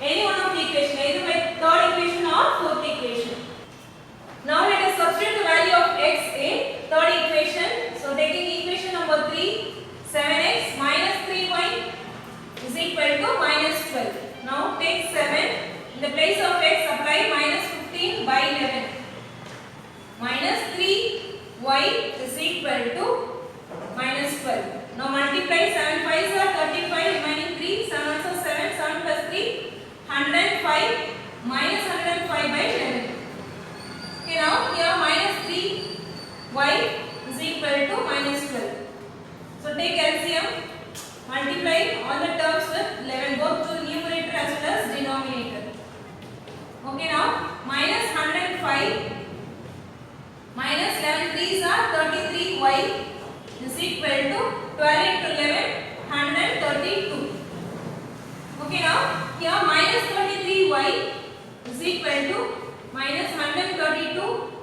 any one of the equation, either by third equation or fourth equation. Now let us substitute the value of x in third equation. So taking equation number 3, 7x minus 3y is equal to minus 12. Now take 7, in the place of x apply minus 15 by 11. Minus 3y is equal to minus 12. Now multiply 7 5s are 35, remaining 3, 7 1s are 7, 7 plus 3, 105 minus 105 by 11. Okay, now here minus 3y is equal to minus 12. So take LCM, multiply all the terms with 11, both to numerator as well as denominator. Okay, now minus 105 minus 11 3s are 33y is equal to 12 into 11 132. Okay, now here minus 33y is equal to minus 132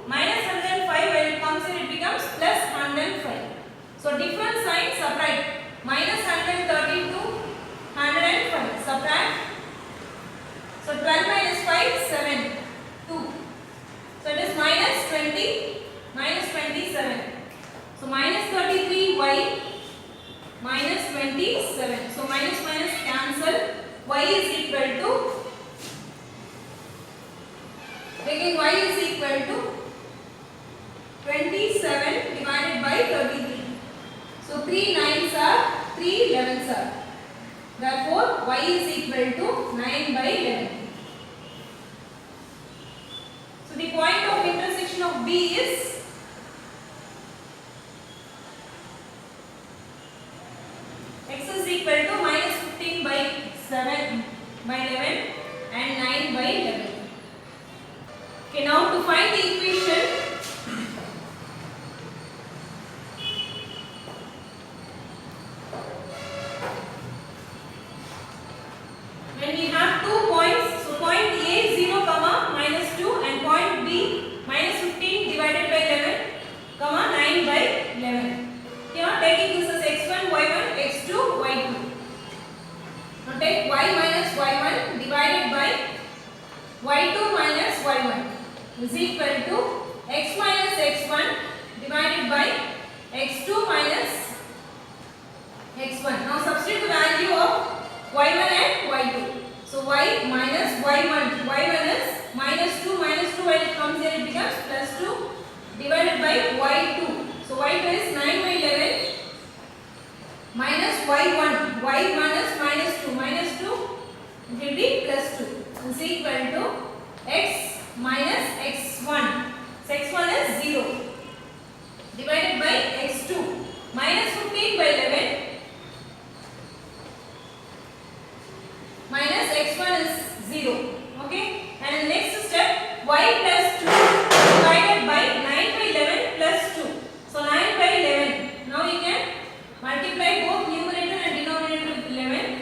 minus 105, when it comes here it becomes plus 105. So different signs subtract, minus 132 105 subtract. So 12 minus 5 7 2. So it is minus 20 minus 27. So minus 33y minus 27. So minus minus cancel. Y is equal to, taking y is equal to 27 divided by 33. So 3 9s are 3 11s are. Therefore y is equal to 9 by 11. So the point of intersection of B is x is equal to minus 15 by 7 by 11 and 9 by 11. Okay, now to find the equation, when we have 2 points, so point A 0 comma minus 2 and point B minus 15 divided by 11 comma 9 by 11. Here taking this as x1 y1 x2 y2. Now take y minus y1 divided by y2 minus y1 is equal to x minus x1 divided by x2 minus x1. Now substitute the value of y1 and y2. So y minus y1 is minus 2 when it comes here it becomes plus 2 divided by y2. So y2 is 9 by 11 minus y1, y1 is minus 2 it will be plus 2 is equal to x minus x1. So x1 is 0 divided by x2 minus 15 by 11 minus x1 is 0. Okay, and in the next step y plus 2 divided by 9 by 11 plus 2. So 9 by 11. Now you can multiply both numerator and denominator with 11.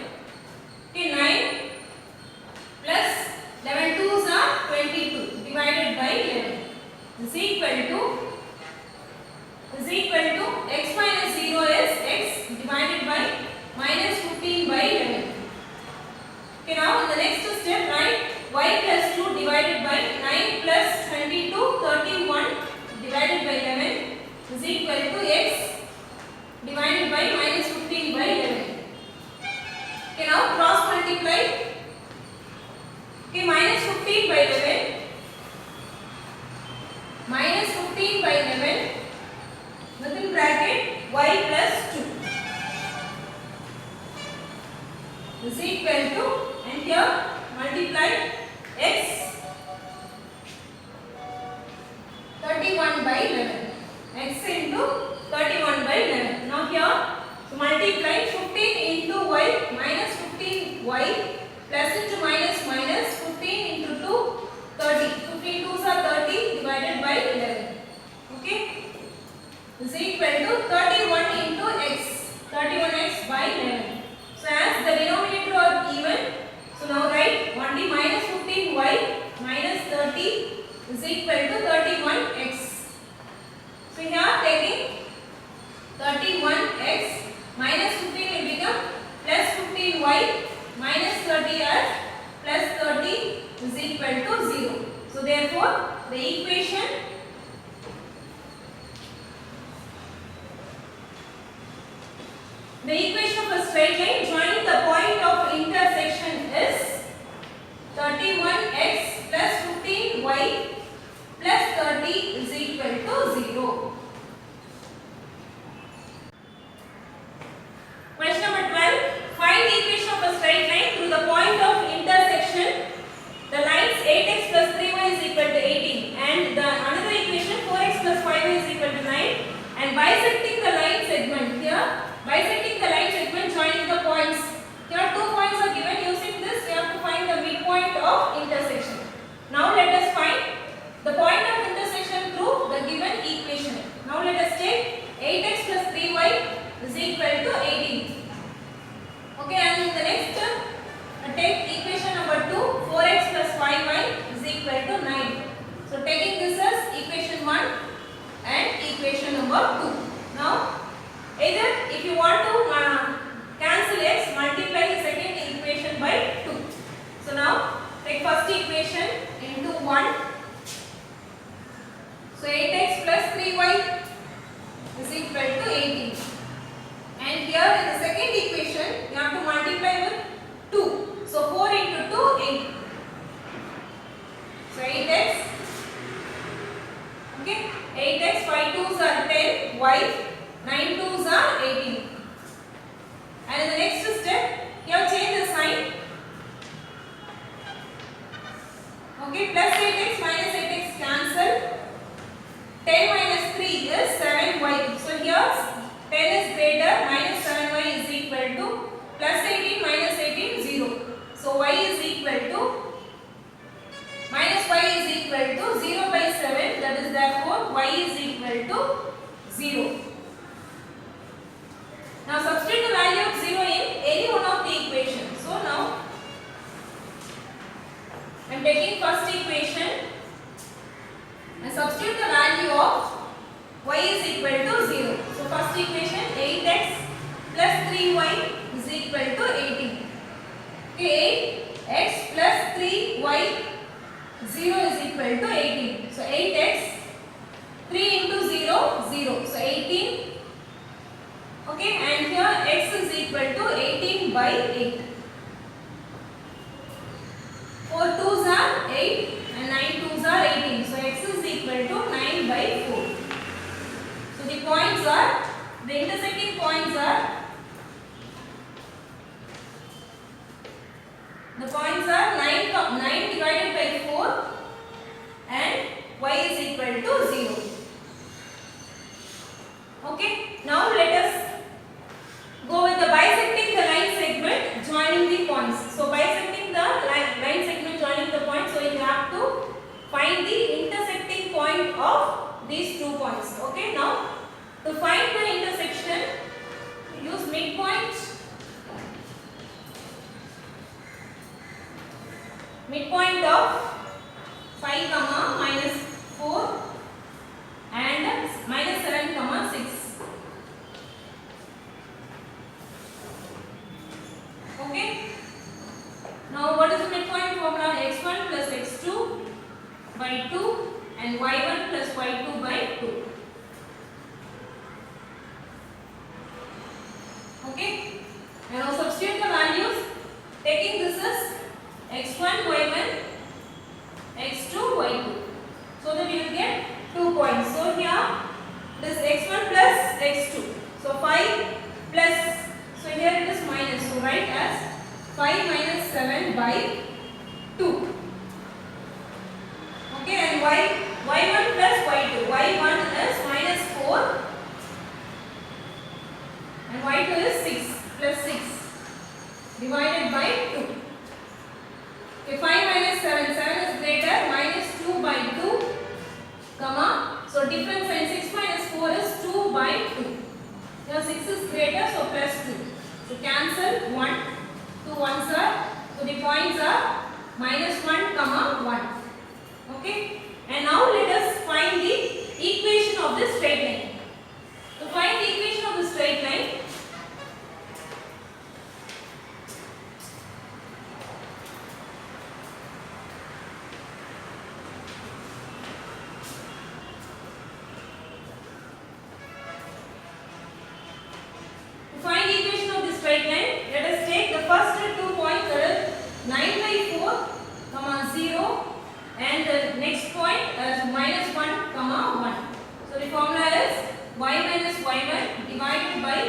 Okay, 9 plus 11 2s are 22 divided by x minus 0 is x divided by minus 15 by 11. Okay, now in the next step write y plus 2 divided by 9 plus 22 31 divided by 11 is equal to x divided by minus 15 by 11. Okay, now cross multiply. Okay, minus 15 by 11 minus 15 by 11 within bracket y plus 2 is equal to, and here multiply x 31 by 11, x into 31 by 11. Now here so multiply 15 into y minus 15 y plus into minus minus 15 into 2 30. 15 2s are 30 divided by 11. Okay, is equal to 31 into x, 31x by 11. So as the denominator are even, so now write only minus 15y minus 30 is equal to 31x. So here taking 31x minus 15 will become plus 15y minus 30 as plus 30 is equal to 0. So therefore the equation of a straight line joining the point of intersection is 31x plus 15y plus 30 is equal to 0. Question number 12. Find the equation of a straight line through the point of intersection. The lines 8x plus 3y is equal to 18 and the another equation 4x plus 5y is equal to 9, and bisecting the line segment. Here bisecting the line segment joining the points. Here 2 points are given. Using this we have to find the midpoint of intersection. Now let us find the point of intersection through the given equation. Now let us take 8x plus 3y is equal to 18. Okay, and in the next take equation number 2, 4x plus 5y is equal to 9. So taking this as equation 1 and equation number 2. Now either if you want to cancel x, multiply the second equation by 2. So now take first equation into 1. So 8x plus 3y is equal to 18. And here in the second equation you have to multiply with 2. So 4 into 2, 8. So 8x. Okay, 8x, 5 2s are 10, y 9 2s are 18. And in the next step, you have changed the sign. Okay, plus 8x minus 8x cancel. 10 minus 3 is 7y. So here 10 is greater, minus 7y is equal to plus 18 minus 18 0. So y is equal to minus y is equal to 0 by 7. That is therefore y is equal to 0. Now substitute the value of 0 in any one of the equations. So now I am taking first equation and substitute the value of y is equal to 0. So first equation 8x plus 3y is equal to 18. Okay, 8x plus 3y 0 is equal to 18. So 8x 3 into 0 0. So 18. Okay, and here x is equal to 18 by 8. 4 2s are 8 and 9 2s are 18. So x is equal to 9 by 4. So the points are, the intersecting points are, the points are 9 divided by 4 and y is equal to 0. Okay, now let us go with the bisecting the line segment joining the points. So bisecting the line segment joining the points, so you have to find the intersecting point of these 2 points. Okay, now to find the intersection, use midpoint. Midpoint of 5 comma minus 4 and minus 7 comma 6. taking this as x1, y1, x2, y2. So that you will get 2 points. So here this x1 plus x2. So 5 plus, so here it is minus. So write as 5 minus 7 by 2. Okay, and y1 plus y2. y1 is minus 4 and y2 is 6 plus 6 divided by 2. Okay, 5 minus 7. 7 is greater, minus 2 by 2, comma. So difference in 6 minus 4 is 2 by 2. Now 6 is greater, so plus 2. So cancel 1. 2 ones are, so the points are minus 1, comma 1. Okay. And now let us find the equation of the straight line. To find the equation of the straight line, let us take the first 2 points, that is 9 by 4, comma 0, and the next point is minus 1, comma 1. So the formula is y minus y1 divided by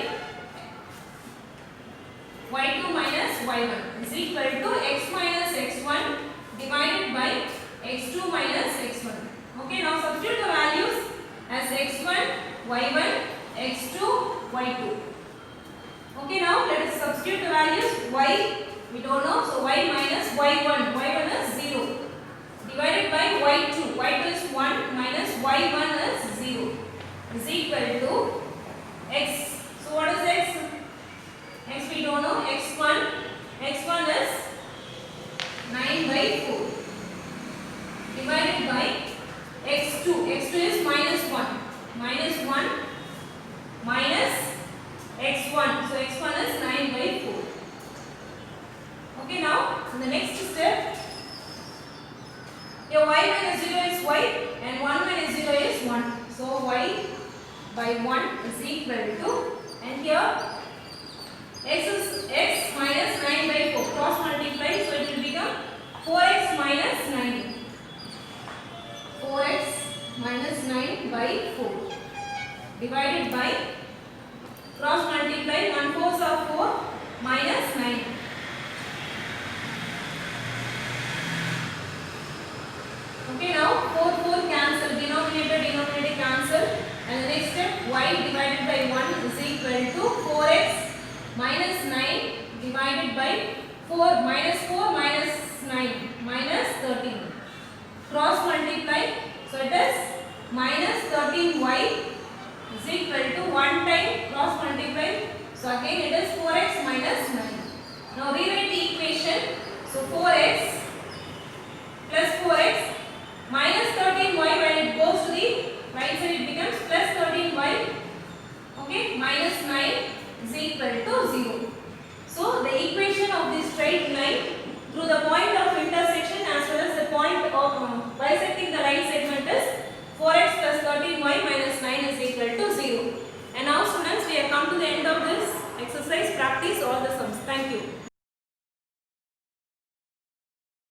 y2 minus y1 is equal to x minus x1 divided by x2 minus x1. Okay, now substitute the values as x1, y1, x2, y2. Okay, now let us substitute the values. Y we don't know, so y minus y1. y1 is 0 divided by y2. y2 is 1 minus y1 is 0 is equal to x. So what is x? X we don't know. x1. x1 is 9 by 4 divided by x2. x2 is minus 1. minus 1 minus x1. So x1 is 9 by 4. Okay, now in the next step, your y minus 0 is y and 1 minus 0 is 1. So y by 1 is equal to, and here x is x minus 9 by 4. Cross multiply, so it will become 4x minus 9. 4x minus 9 by 4 divided by, cross multiply, 1 4s are 4 minus 9. Okay, now 4 cancel, denominator cancel, and the next step y divided by 1 is equal to 4x minus 9 divided by 4 minus 9 minus 13. Cross multiply, so it is minus 13y is equal to 1 time cross multiply, so again it is 4x minus 9. Now rewrite the equation. So 4x plus 4x minus 13y, when it goes to the right side it becomes plus 13y. Okay, minus 9 is equal to 0. So the equation of this straight line